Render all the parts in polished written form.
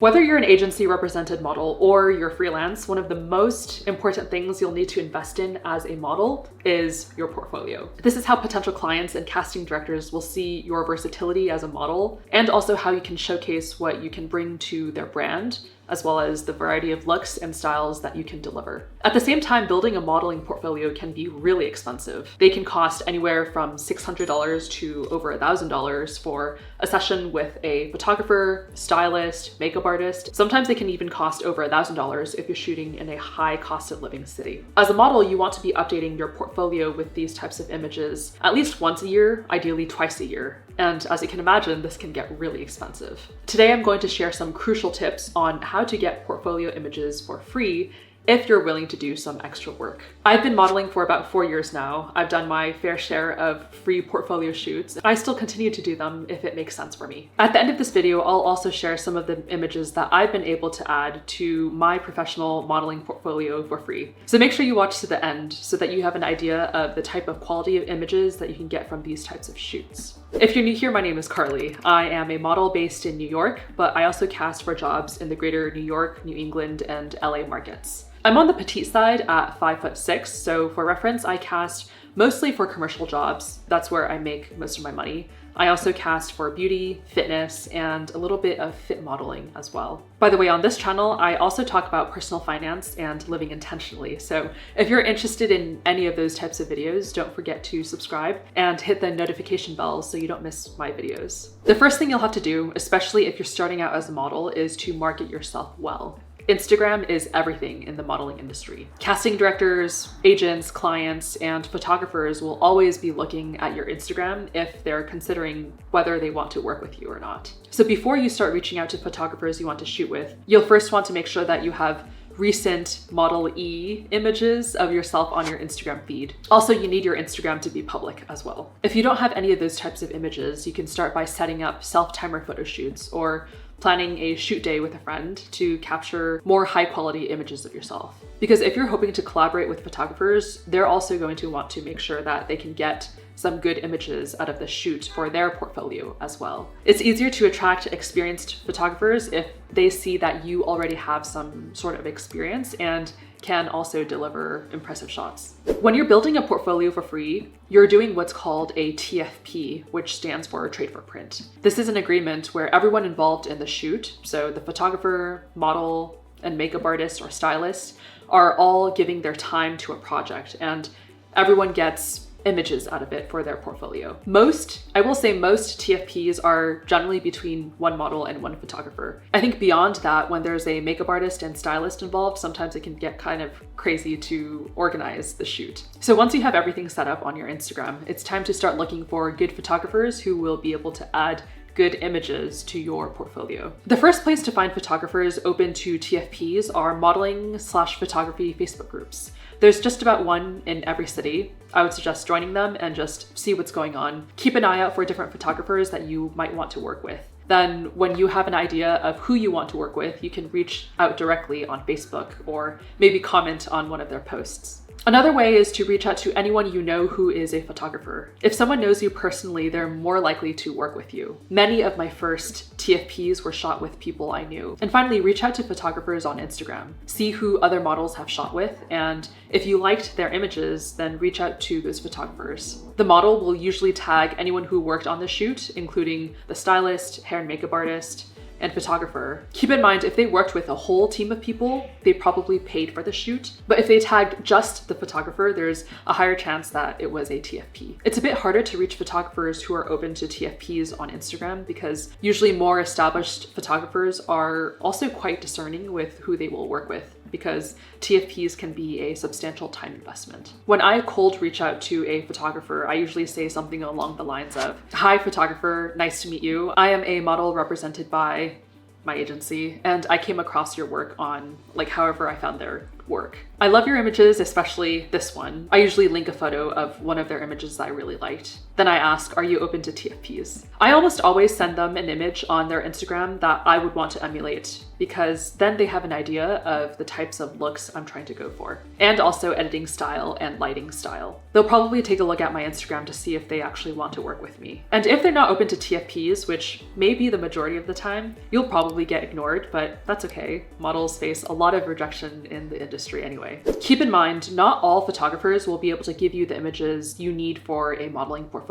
Whether you're an agency represented model or you're freelance, one of the most important things you'll need to invest in as a model is your portfolio. This is how potential clients and casting directors will see your versatility as a model, and also how you can showcase what you can bring to their brand, as well as the variety of looks and styles that you can deliver. At the same time, building a modeling portfolio can be really expensive. They can cost anywhere from $600 to over $1,000 for a session with a photographer, stylist, makeup artist. Sometimes they can even cost over $1,000 if you're shooting in a high cost of living city. As a model, you want to be updating your portfolio with these types of images at least once a year, ideally twice a year. And as you can imagine, this can get really expensive. Today, I'm going to share some crucial tips on how to get portfolio images for free if you're willing to do some extra work. I've been modeling for about 4 years now. I've done my fair share of free portfolio shoots, and I still continue to do them if it makes sense for me. At the end of this video, I'll also share some of the images that I've been able to add to my professional modeling portfolio for free. So make sure you watch to the end so that you have an idea of the type of quality of images that you can get from these types of shoots. If you're new here, my name is Carly. I am a model based in New York, but I also cast for jobs in the greater New York, New England, and LA markets. I'm on the petite side at 5'6", so for reference, I cast mostly for commercial jobs. That's where I make most of my money. I also cast for beauty, fitness, and a little bit of fit modeling as well. By the way, on this channel, I also talk about personal finance and living intentionally. So if you're interested in any of those types of videos, don't forget to subscribe and hit the notification bell so you don't miss my videos. The first thing you'll have to do, especially if you're starting out as a model, is to market yourself well. Instagram is everything in the modeling industry. Casting directors, agents, clients, and photographers will always be looking at your Instagram if they're considering whether they want to work with you or not. So before you start reaching out to photographers you want to shoot with, you'll first want to make sure that you have recent Model-E images of yourself on your Instagram feed. Also, you need your Instagram to be public as well. If you don't have any of those types of images, you can start by setting up self-timer photo shoots or planning a shoot day with a friend to capture more high quality images of yourself. Because if you're hoping to collaborate with photographers, they're also going to want to make sure that they can get some good images out of the shoot for their portfolio as well. It's easier to attract experienced photographers if they see that you already have some sort of experience and can also deliver impressive shots. When you're building a portfolio for free, you're doing what's called a TFP, which stands for Trade for Print. This is an agreement where everyone involved in the shoot, so the photographer, model, and makeup artist or stylist, are all giving their time to a project, and everyone gets images out of it for their portfolio. I will say most TFPs are generally between one model and one photographer. I think beyond that, when there's a makeup artist and stylist involved, sometimes it can get kind of crazy to organize the shoot. So once you have everything set up on your Instagram, it's time to start looking for good photographers who will be able to add good images to your portfolio. The first place to find photographers open to TFPs are modeling/photography Facebook groups. There's just about one in every city. I would suggest joining them and just see what's going on. Keep an eye out for different photographers that you might want to work with. Then when you have an idea of who you want to work with, you can reach out directly on Facebook or maybe comment on one of their posts. Another way is to reach out to anyone you know who is a photographer. If someone knows you personally, they're more likely to work with you. Many of my first TFPs were shot with people I knew. And finally, reach out to photographers on Instagram. See who other models have shot with, and if you liked their images, then reach out to those photographers. The model will usually tag anyone who worked on the shoot, including the stylist, hair and makeup artist, and photographer. Keep in mind, if they worked with a whole team of people, they probably paid for the shoot. But if they tagged just the photographer, there's a higher chance that it was a TFP. It's a bit harder to reach photographers who are open to TFPs on Instagram because usually more established photographers are also quite discerning with who they will work with, because TFPs can be a substantial time investment. When I cold reach out to a photographer, I usually say something along the lines of, "Hi photographer, nice to meet you. I am a model represented by my agency, and I came across your work on however I found their work. I love your images, especially this one." I usually link a photo of one of their images that I really liked. Then I ask, are you open to TFPs? I almost always send them an image on their Instagram that I would want to emulate, because then they have an idea of the types of looks I'm trying to go for, and also editing style and lighting style. They'll probably take a look at my Instagram to see if they actually want to work with me. And if they're not open to TFPs, which may be the majority of the time, you'll probably get ignored, but that's okay. Models face a lot of rejection in the industry anyway. Keep in mind, not all photographers will be able to give you the images you need for a modeling portfolio.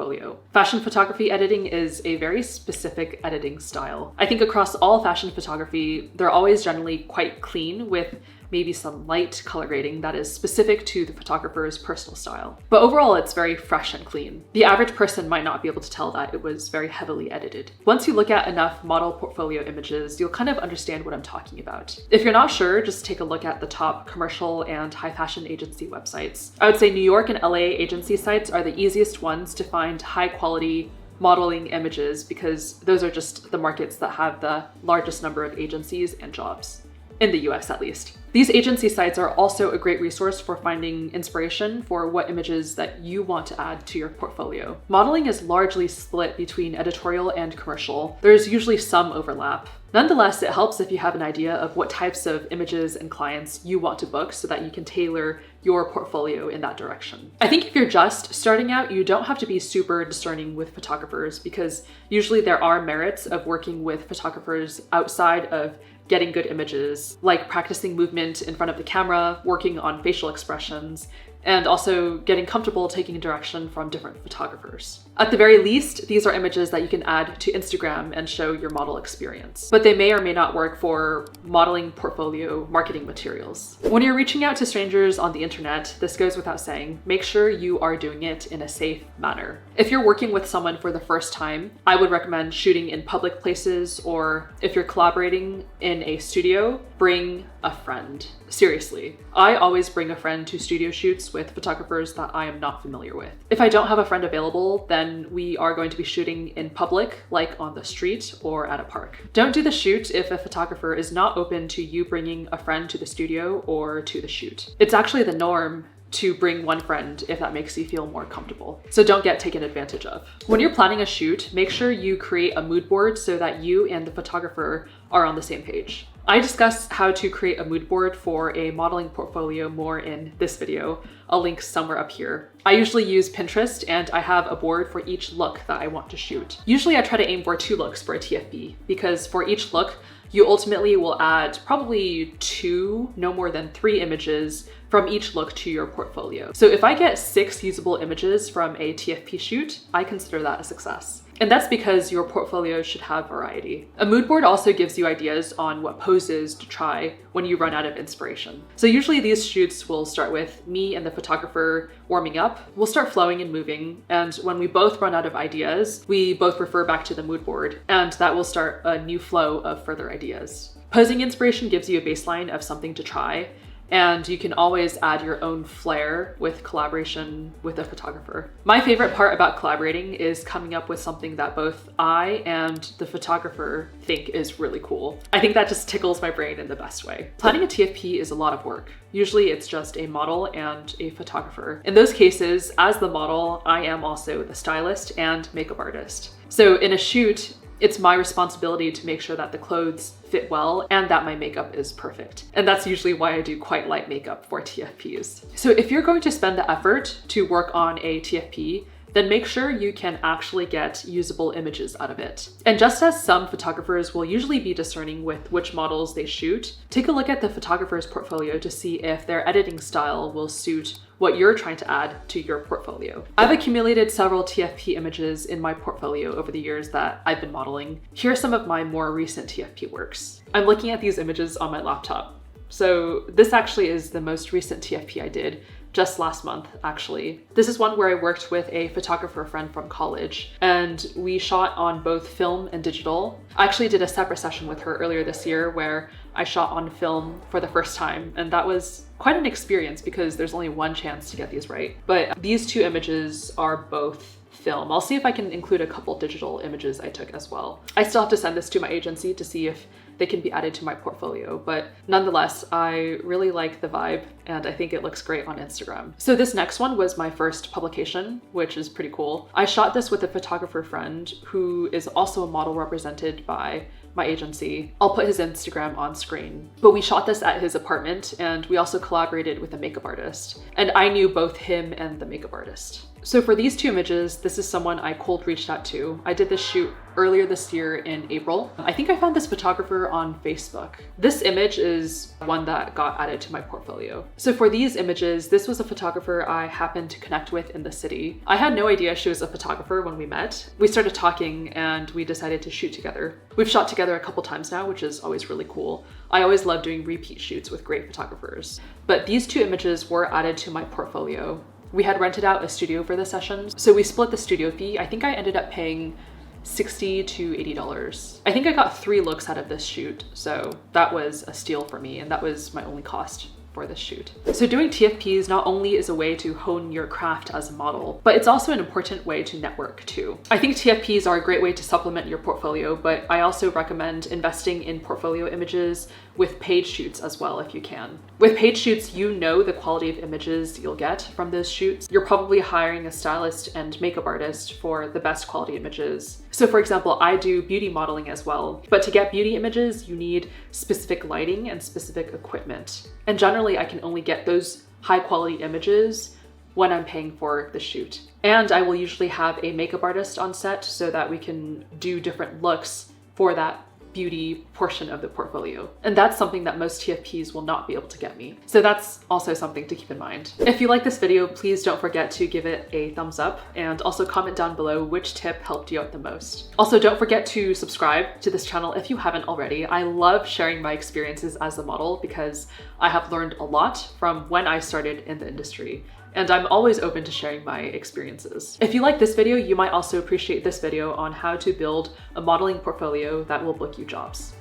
Fashion photography editing is a very specific editing style. I think across all fashion photography, they're always generally quite clean, with maybe some light color grading that is specific to the photographer's personal style. But overall, it's very fresh and clean. The average person might not be able to tell that it was very heavily edited. Once you look at enough model portfolio images, you'll kind of understand what I'm talking about. If you're not sure, just take a look at the top commercial and high fashion agency websites. I would say New York and LA agency sites are the easiest ones to find high quality modeling images, because those are just the markets that have the largest number of agencies and jobs. In the US at least. These agency sites are also a great resource for finding inspiration for what images that you want to add to your portfolio. Modeling is largely split between editorial and commercial. There's usually some overlap. Nonetheless, it helps if you have an idea of what types of images and clients you want to book so that you can tailor your portfolio in that direction. I think if you're just starting out, you don't have to be super discerning with photographers, because usually there are merits of working with photographers outside of getting good images, like practicing movement in front of the camera, working on facial expressions, and also getting comfortable taking direction from different photographers. At the very least, these are images that you can add to Instagram and show your model experience, but they may or may not work for modeling portfolio marketing materials. When you're reaching out to strangers on the internet, this goes without saying, make sure you are doing it in a safe manner. If you're working with someone for the first time, I would recommend shooting in public places, or if you're collaborating in a studio, bring a friend. Seriously, I always bring a friend to studio shoots with photographers that I am not familiar with. If I don't have a friend available, then we are going to be shooting in public, like on the street or at a park. Don't do the shoot if a photographer is not open to you bringing a friend to the studio or to the shoot. It's actually the norm to bring one friend if that makes you feel more comfortable. So don't get taken advantage of. When you're planning a shoot, make sure you create a mood board so that you and the photographer are on the same page. I discuss how to create a mood board for a modeling portfolio more in this video. I'll link somewhere up here. I usually use Pinterest, and I have a board for each look that I want to shoot. Usually I try to aim for 2 looks for a TFP, because for each look, you ultimately will add probably 2, no more than 3 images from each look to your portfolio. So if I get 6 usable images from a TFP shoot, I consider that a success. And that's because your portfolio should have variety. A mood board also gives you ideas on what poses to try when you run out of inspiration. So usually these shoots will start with me and the photographer warming up. We'll start flowing and moving, and when we both run out of ideas, we both refer back to the mood board, and that will start a new flow of further ideas. Posing inspiration gives you a baseline of something to try, and you can always add your own flair with collaboration with a photographer. My favorite part about collaborating is coming up with something that both I and the photographer think is really cool. I think that just tickles my brain in the best way. Planning a TFP is a lot of work. Usually it's just a model and a photographer. In those cases, as the model, I am also the stylist and makeup artist. So in a shoot, it's my responsibility to make sure that the clothes fit well and that my makeup is perfect. And that's usually why I do quite light makeup for TFPs. So if you're going to spend the effort to work on a TFP, then make sure you can actually get usable images out of it. And just as some photographers will usually be discerning with which models they shoot, take a look at the photographer's portfolio to see if their editing style will suit what you're trying to add to your portfolio. I've accumulated several TFP images in my portfolio over the years that I've been modeling. Here are some of my more recent TFP works. I'm looking at these images on my laptop. So this actually is the most recent TFP I did, just last month, actually. This is one where I worked with a photographer friend from college, and we shot on both film and digital. I actually did a separate session with her earlier this year where I shot on film for the first time, and that was quite an experience because there's only one chance to get these right. But these 2 images are both film. I'll see if I can include a couple digital images I took as well. I still have to send this to my agency to see if they can be added to my portfolio. But nonetheless, I really like the vibe and I think it looks great on Instagram. So this next one was my first publication, which is pretty cool. I shot this with a photographer friend who is also a model represented by my agency. I'll put his Instagram on screen. But we shot this at his apartment and we also collaborated with a makeup artist. And I knew both him and the makeup artist. So for these two images, this is someone I cold reached out to. I did this shoot earlier this year in April. I think I found this photographer on Facebook. This image is one that got added to my portfolio. So for these images, this was a photographer I happened to connect with in the city. I had no idea she was a photographer when we met. We started talking and we decided to shoot together. We've shot together a couple times now, which is always really cool. I always love doing repeat shoots with great photographers. But these two images were added to my portfolio. We had rented out a studio for the session, so we split the studio fee. I think I ended up paying $60 to $80. I think I got 3 looks out of this shoot, so that was a steal for me, and that was my only cost for this shoot. So doing TFPs not only is a way to hone your craft as a model, but it's also an important way to network too. I think TFPs are a great way to supplement your portfolio, but I also recommend investing in portfolio images with paid shoots as well if you can. With paid shoots, you know the quality of images you'll get from those shoots. You're probably hiring a stylist and makeup artist for the best quality images. So for example, I do beauty modeling as well, but to get beauty images, you need specific lighting and specific equipment. And generally I can only get those high quality images when I'm paying for the shoot. And I will usually have a makeup artist on set so that we can do different looks for that beauty portion of the portfolio. And that's something that most TFPs will not be able to get me. So that's also something to keep in mind. If you like this video, please don't forget to give it a thumbs up and also comment down below which tip helped you out the most. Also, don't forget to subscribe to this channel if you haven't already. I love sharing my experiences as a model because I have learned a lot from when I started in the industry. And I'm always open to sharing my experiences. If you like this video, you might also appreciate this video on how to build a modeling portfolio that will book you jobs.